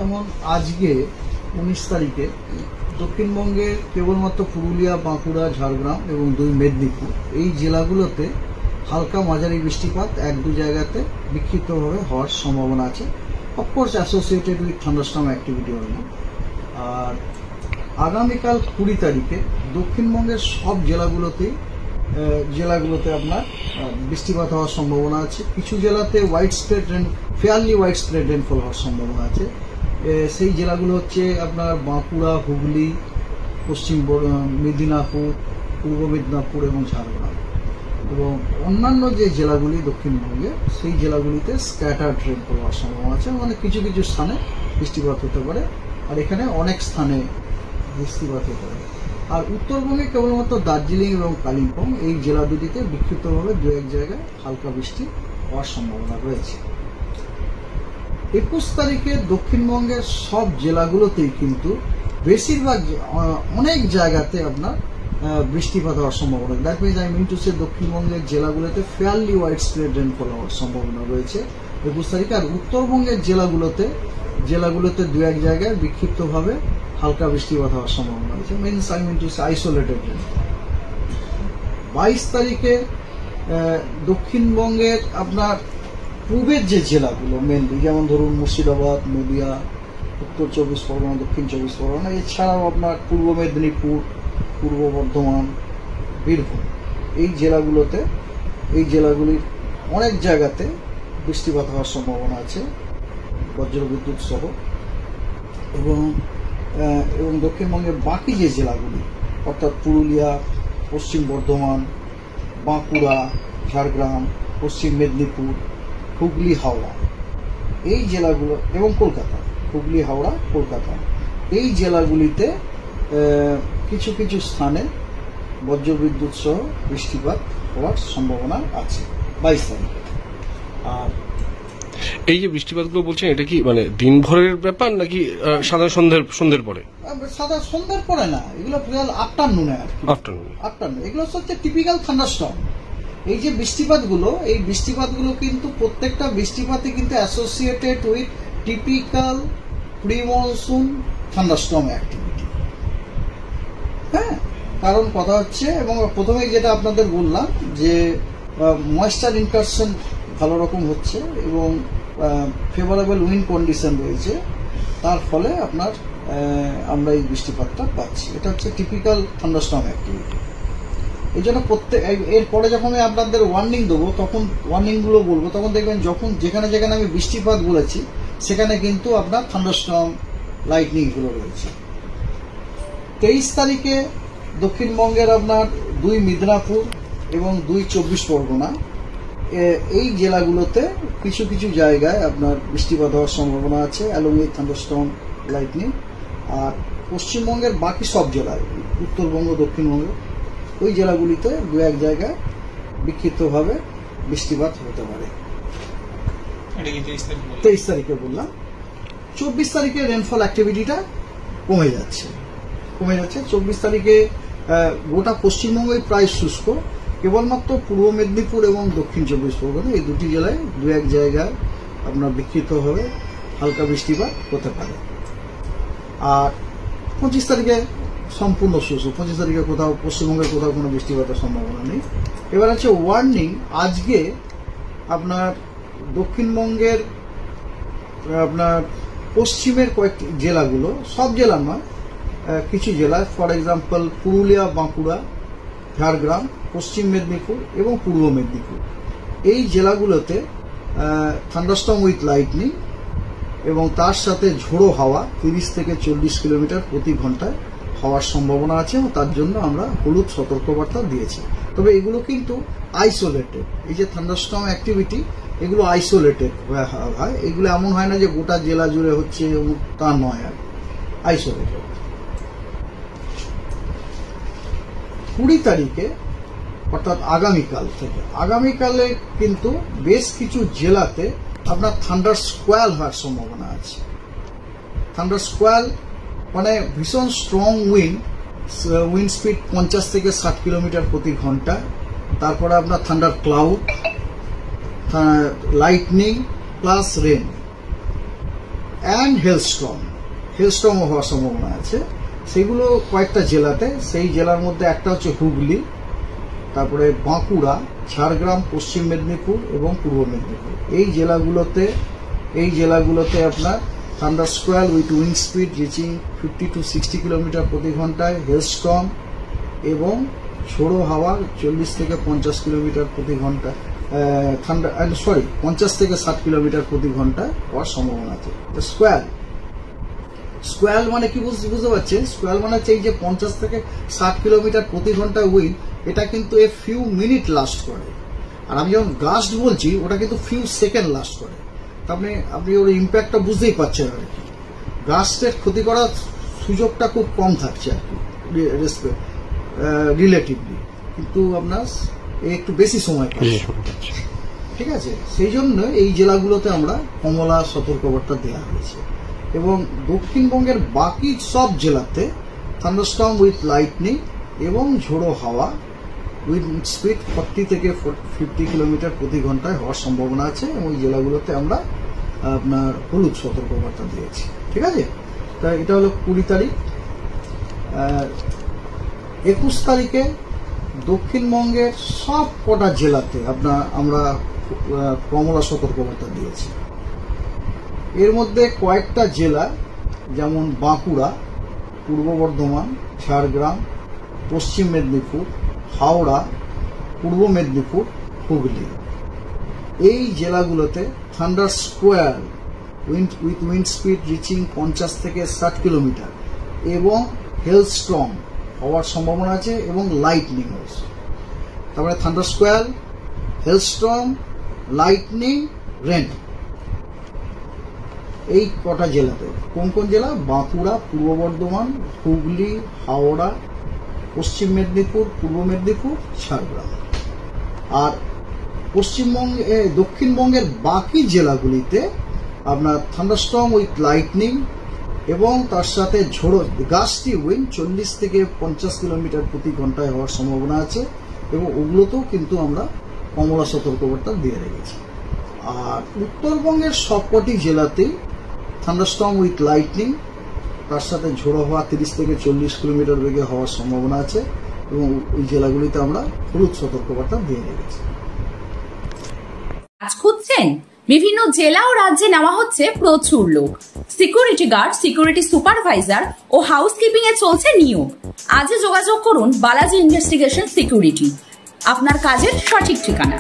যেমন আজকে 19 তারিখে দক্ষিণবঙ্গে কেবলমাত্র পুরুলিয়া, বাঁকুড়া, ঝাড়গ্রাম এবং 2 মেদিনীপুর এই জেলাগুলোতে হালকা মাঝারি বৃষ্টিপাত 1-2 জায়গাতে বিক্ষিপ্তভাবে হওয়ার সম্ভাবনা আছে। Of course associated with thunderstorm activity only. আর আগামীকাল 20 তারিখে দক্ষিণবঙ্গের সব জেলাগুলোতে আপনার বৃষ্টিপাত হওয়ার সম্ভাবনা আছে। কিছু জেলাতে ফেয়ারলি ওয়াইড স্প্রেড রেনফল হওয়ার সম্ভাবনা আছে। সেই জেলাগুলো হচ্ছে আপনার বাঁকুড়া, হুগলি, পশ্চিম মেদিনীপুর, পূর্ব মেদিনীপুর এবং ঝাড়গ্রাম। এবং অন্যান্য যে জেলাগুলি দক্ষিণবঙ্গে সেই জেলাগুলিতে স্ক্যাটার্ড রেনফল হওয়ার সম্ভাবনা আছে। মানে কিছু কিছু স্থানে বৃষ্টিপাত হতে পারে, আর এখানে অনেক স্থানে বৃষ্টিপাত হতে পারে। আর উত্তরবঙ্গে কেবলমাত্র দার্জিলিং এবং কালিম্পং এই জেলা দুটিতে বিক্ষিপ্তভাবে 2-1 জায়গায় হালকা বৃষ্টি হওয়ার সম্ভাবনা রয়েছে। 21 তারিখে দক্ষিণবঙ্গের সব জেলাগুলোতেই কিন্তু বেশিরভাগ অনেক জায়গাতে আপনার বৃষ্টিপাত হওয়ার সম্ভাবনা। That means I mean to say দক্ষিণবঙ্গের জেলাগুলোতে ফেয়ারলি ওয়াইড স্প্রেড রেনফল হওয়ার সম্ভাবনা রয়েছে 21 তারিখে। আর উত্তরবঙ্গের জেলাগুলোতে 2-1 জায়গায় বিক্ষিপ্তভাবে হালকা বৃষ্টিপাত হওয়ার সম্ভাবনা রয়েছে। Means I mean to say isolated rainfall. 22 তারিখে দক্ষিণবঙ্গের আপনার পূর্বের যে জেলাগুলো মেনলি, যেমন ধরুন মুর্শিদাবাদ, নদিয়া, উত্তর 24 পরগনা, দক্ষিণ 24 পরগনা, এছাড়াও আপনার পূর্ব মেদিনীপুর, পূর্ব বর্ধমান, বীরভূম এই জেলাগুলির অনেক জায়গাতে বৃষ্টিপাত হওয়ার সম্ভাবনা আছে বজ্রবিদ্যুৎ সহ। এবং দক্ষিণবঙ্গের বাকি যে জেলাগুলি অর্থাৎ পুরুলিয়া, পশ্চিম বর্ধমান, বাঁকুড়া, ঝাড়গ্রাম, পশ্চিম মেদিনীপুর, হুগলি, হাওড়া এই জেলাগুলো এবং কলকাতা, হুগলি, হাওড়া, কলকাতা এই জেলাগুলিতে কিছু কিছু স্থানে বজ্রবিদ্যুৎ সহ বৃষ্টিপাত হওয়ার সম্ভাবনা আছে 22 তারিখে। আর এই যে বৃষ্টিপাতগুলো বলছেন, এটা কি মানে দিনভরের ব্যাপার নাকি সাদা সন্ধ্যের পরে? সাদা সন্ধ্যার পরে না, এগুলো আফটারনুনে আর আফটারনুন। এগুলো হচ্ছে টিপিক্যাল থান্ডারস্টর্ম। এই যে বৃষ্টিপাতগুলো কিন্তু প্রত্যেকটা বৃষ্টিপাতে কিন্তু associated with typical pre monsoon thunderstorm activity. হ্যাঁ, কারণ কথা হচ্ছে, এবং প্রথমেই যেটা আপনাদের বললাম যে ময়েশ্চার ইনকারশন ভালো রকম হচ্ছে এবং ফেভারেবল উইন্ড কন্ডিশন রয়েছে, তার ফলে আমরা এই বৃষ্টিপাতটা পাচ্ছি। এটা হচ্ছে টিপিক্যাল থান্ডারস্টর্ম অ্যাক্টিভিটি। এই জন্য এরপরে যখন আমি আপনাদের ওয়ার্নিং দেবো, তখন ওয়ার্নিংগুলো বলবো, তখন দেখবেন যেখানে আমি বৃষ্টিপাত বলেছি সেখানে কিন্তু আপনার থান্ডারস্টর্ম লাইটনিংগুলো রয়েছে। 23 তারিখে দক্ষিণবঙ্গের আপনার 2 মেদিনীপুর এবং 2 24 পরগনা এই জেলাগুলোতে কিছু কিছু জায়গায় আপনার বৃষ্টিপাত হওয়ার সম্ভাবনা আছে অ্যালং উইথ থান্ডারস্টর্ম লাইটনিং। আর পশ্চিমবঙ্গের বাকি সব জেলায়, উত্তরবঙ্গ, দক্ষিণবঙ্গ ওই জেলাগুলিতে 2-1 জায়গায় বিক্ষিপ্তভাবে বৃষ্টিপাত হতে পারে। 23 তারিখে বললাম। 24 তারিখে রেনফল অ্যাক্টিভিটিটা কমে যাচ্ছে। 24 তারিখে গোটা পশ্চিমবঙ্গই প্রায় শুষ্ক, কেবলমাত্র পূর্ব মেদিনীপুর এবং দক্ষিণ 24 পরগনা এই দুটি জেলায় 2-1 জায়গায় আপনার বিক্ষিপ্তভাবে হালকা বৃষ্টিপাত হতে পারে। আর 25 তারিখে সম্পূর্ণ শুষ্ক। 25 তারিখে পশ্চিমবঙ্গের কোথাও কোনো বৃষ্টিপাতের সম্ভাবনা নেই। এবার হচ্ছে ওয়ার্নিং। আজকে আপনার দক্ষিণবঙ্গের আপনার পশ্চিমের কয়েকটি জেলাগুলো, সব জেলা নয়, কিছু জেলায়, ফর এক্সাম্পল পুরুলিয়া, বাঁকুড়া, ঝাড়গ্রাম, পশ্চিম মেদিনীপুর এবং পূর্ব মেদিনীপুর এই জেলাগুলোতে থান্ডারস্টর্ম উইথ লাইটনিং এবং তার সাথে ঝোড়ো হাওয়া 30 থেকে 40 কিলোমিটার প্রতি ঘন্টায় হওয়ার সম্ভাবনা আছে, এবং তার জন্য আমরা হলুদ সতর্কবার্তা দিয়েছি। তবে এগুলো কিন্তু আইসোলেটেড। এই যে থান্ডারস্টর্ম অ্যাক্টিভিটি, এগুলো আইসোলেটেড হয়। এগুলো এমন হয় না যে গোটা জেলা জুড়ে হচ্ছে, তা নয়, আর আইসোলেটেড। 20 তারিখে অর্থাৎ আগামীকালে কিন্তু বেশ কিছু জেলাতে আপনার থান্ডার স্কোয়াল হওয়ার সম্ভাবনা আছে। থান্ডার স্কোয়াল মানে ভীষণ স্ট্রং উইন্ড স্পিড 50 থেকে 60 কিলোমিটার প্রতি ঘন্টা। তারপরে আপনার thunder cloud, lightning plus rain. And hailstorm হওয়ার সম্ভাবনা আছে। সেগুলো কয়েকটা জেলাতে, সেই জেলার মধ্যে একটা হচ্ছে হুগলি, তারপরে বাঁকুড়া, ঝাড়গ্রাম, পশ্চিম মেদিনীপুর এবং পূর্ব মেদিনীপুর। এই জেলাগুলোতে আপনার thunder স্কোয়াল with wind speed reaching 50 to 60 kilometre প্রতি ঘন্টায়, হেলস্টর্ম এবং ঝোড়ো হাওয়া 40 থেকে 50 কিলোমিটার প্রতি ঘন্টা, 50 থেকে 60 কিলোমিটার প্রতি ঘন্টায় হওয়ার সম্ভাবনা আছে। স্কোয়াল মানে কি বুঝতে পারছেন? স্কোয়াল মানে হচ্ছে এই যে 50 থেকে 60 কিলোমিটার প্রতি ঘন্টা উইন্ড, এটা কিন্তু এ ফিউ মিনিট লাস্ট করে। আর আমি যখন গাস্ট বলছি ওটা কিন্তু ফিউ সেকেন্ড লাস্ট করে। আপনি ওর ইম্প্যাক্টটা বুঝতেই পারছেন আর কি। গাস্টের ক্ষতি করার সুযোগটা খুব কম থাকছে আর কি রিলেটিভলি, কিন্তু আপনার একটু বেশি সময় পাচ্ছে। ঠিক আছে, সেই জন্য এই জেলাগুলোতে আমরা কমলা সতর্কবার্তা দেওয়া হয়েছে। এবং দক্ষিণবঙ্গের বাকি সব জেলাতে থান্ডারস্টর্ম উইথ লাইটনিং এবং ঝোড়ো হাওয়া উইথ স্পিড 40 থেকে 50 কিলোমিটার প্রতি ঘন্টায় হওয়ার সম্ভাবনা আছে। এবং ওই জেলাগুলোতে আমরা আপনার হলুদ সতর্কবার্তা দিয়েছি। ঠিক আছে, তা এটা হলো 20 তারিখ। 21 তারিখে দক্ষিণবঙ্গের সব কটা জেলাতে আমরা কমলা সতর্কবার্তা দিয়েছি। এর মধ্যে কয়েকটা জেলা যেমন বাঁকুড়া, পূর্ব বর্ধমান, ঝাড়গ্রাম, পশ্চিম মেদিনীপুর, হাওড়া, পূর্ব মেদিনীপুর, হুগলি, এই জেলাগুলোতে thunder স্কোয়াল with wind speed reaching 50 থেকে 60 কিলোমিটার এবং হেলস্টর্ম হওয়ার সম্ভাবনা আছে এবং লাইটনিং হচ্ছে। তারপরে থান্ডার স্কোয়াল, হেলস্টর্ম, লাইটনিং, রেন, এই কটা জেলাতে। কোন কোন জেলা? বাঁকুড়া, পূর্ব বর্ধমান, হুগলি, হাওড়া, পশ্চিম মেদিনীপুর, পূর্ব মেদিনীপুর, ঝাড়গ্রাম। আর দক্ষিণবঙ্গের বাকি জেলাগুলিতে আপনার থান্ডারস্টর্ম উইথ লাইটনিং এবং তার সাথে গাস্টি উইন্ড 40 থেকে 50 কিলোমিটার প্রতি ঘন্টায় হওয়ার সম্ভাবনা আছে। এবং ওগুলোতেও কিন্তু আমরা কমলা সতর্কবার্তা দিয়ে রেখেছি। আর উত্তরবঙ্গের সবকটি জেলাতেই থান্ডারস্টর্ম উইথ লাইটনিং তার সাথে ঝোড়ো হওয়া 30 থেকে 40 কিলোমিটার বেগে হওয়ার সম্ভাবনা আছে। এবং ওই জেলাগুলিতে আমরা হলুদ সতর্কবার্তা দিয়ে রেখেছি। কাজ খুঁজছেন? বিভিন্ন জেলা ও রাজ্যে নেওয়া হচ্ছে প্রচুর লোক। সিকিউরিটি গার্ড, সিকিউরিটি সুপারভাইজার ও হাউসকিপিং এ চলছে নিয়োগ। আজই যোগাযোগ করুন বালাজি ইনভেস্টিগেশন সিকিউরিটি, আপনার কাজের সঠিক ঠিকানা।